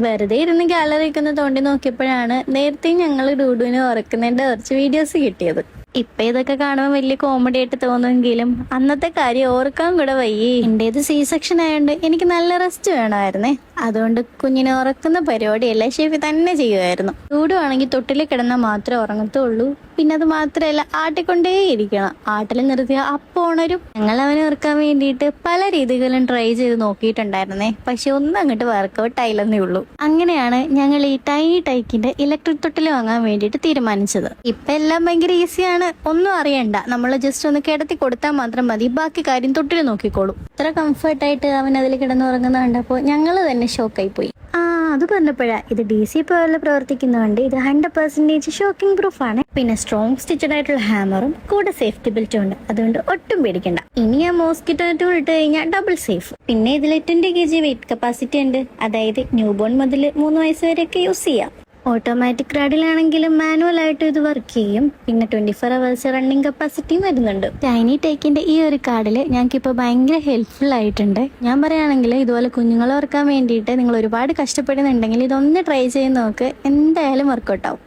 വെറുതെ ഇരുന്ന് ഗാലറി ഒക്കെ ഒന്ന് തോണ്ടി നോക്കിയപ്പോഴാണ് നേരത്തെ ഞങ്ങൾ ഡൂഡുവിനെ ഉറക്കുന്നതിന്റെ കുറച്ച് വീഡിയോസ് കിട്ടിയത്. ഇപ്പൊ ഇതൊക്കെ കാണുമ്പോൾ വലിയ കോമഡി ആയിട്ട് തോന്നുമെങ്കിലും അന്നത്തെ കാര്യം ഓർക്കാൻ കൂടെ വയ്യേ. എന്റേത് സി സെക്ഷൻ ആയതുകൊണ്ട് എനിക്ക് നല്ല റെസ്റ്റ് വേണമായിരുന്നേ. അതുകൊണ്ട് കുഞ്ഞിനെ ഉറക്കുന്ന പരിപാടിയെല്ലാം ഷെഫി തന്നെ ചെയ്യുമായിരുന്നു. ഡൂഡു ആണെങ്കിൽ തൊട്ടിൽ കിടന്നാൽ മാത്രമേ ഉറങ്ങത്തുള്ളൂ. പിന്നെ അത് മാത്രമല്ല, ആട്ടിക്കൊണ്ടേയിരിക്കണം. ആട്ടിൽ നിർത്തിയ അപ്പോൾ ഉണരും. ഞങ്ങൾ അവനെ ഉറക്കാൻ വേണ്ടിയിട്ട് പല രീതികളും ട്രൈ ചെയ്ത് നോക്കിയിട്ടുണ്ടായിരുന്നേ. പക്ഷെ ഒന്നും അങ്ങോട്ട് വർക്കൗട്ട് ആയില്ലെന്നേ ഉള്ളൂ. അങ്ങനെയാണ് ഞങ്ങൾ ഈ ടൈക്കിന്റെ ഇലക്ട്രിക് തൊട്ടിൽ വാങ്ങാൻ വേണ്ടിയിട്ട് തീരുമാനിച്ചത്. ഇപ്പൊ എല്ലാം ഭയങ്കര ഈസിയാണ്. ഒന്നും അറിയണ്ട, നമ്മൾ ജസ്റ്റ് ഒന്ന് കിടത്തി കൊടുത്താൽ മാത്രം മതി. ബാക്കി കാര്യം തൊട്ടിൽ നോക്കിക്കോളും. ഇത്ര കംഫർട്ടായിട്ട് അവൻ അതിൽ കിടന്നുറങ്ങുന്ന കണ്ടപ്പോൾ ഞങ്ങൾ തന്നെ ഷോക്കായി പോയി. അത് പറഞ്ഞപ്പോഴാ, ഇത് DC പവറിൽ പ്രവർത്തിക്കുന്നതുകൊണ്ട് ഇത് 100% ഷോക്കിംഗ് പ്രൂഫ് ആണ്. പിന്നെ സ്ട്രോങ് സ്റ്റിച്ചഡ് ആയിട്ടുള്ള ഹാമറും കൂടെ സേഫ്റ്റി ബെൽറ്റും ഉണ്ട്. അതുകൊണ്ട് ഒട്ടും പേടിക്കണ്ട. ഇനി ആ മോസ്കിറ്റോ നെറ്റ് ഇട്ട് കഴിഞ്ഞാൽ ഡബിൾ സേഫ്. പിന്നെ ഇതിൽ 20 kg വെയിറ്റ് കപ്പാസിറ്റി ഉണ്ട്. അതായത് ന്യൂ ബോൺ മുതൽ 3 വയസ്സ് വരെയൊക്കെ യൂസ് ചെയ്യാം. ഓട്ടോമാറ്റിക് റാഡിലാണെങ്കിലും മാനുവൽ ആയിട്ട് ഇത് വർക്ക് ചെയ്യും. പിന്നെ 24 hours റണ്ണിങ് കപ്പാസിറ്റിയും വരുന്നുണ്ട്. ടൈനി ടേക്കിന്റെ ഈ ഒരു കാർഡിൽ ഞങ്ങൾക്ക് ഭയങ്കര ഹെൽപ്ഫുൾ ആയിട്ടുണ്ട്. ഞാൻ പറയുകയാണെങ്കിൽ ഇതുപോലെ കുഞ്ഞുങ്ങളെ ഓർക്കാൻ വേണ്ടിയിട്ട് നിങ്ങൾ ഒരുപാട് കഷ്ടപ്പെടുന്നുണ്ടെങ്കിൽ ഇതൊന്ന് ട്രൈ ചെയ്ത് നോക്ക്. എന്തായാലും വർക്കൗട്ട് ആവും.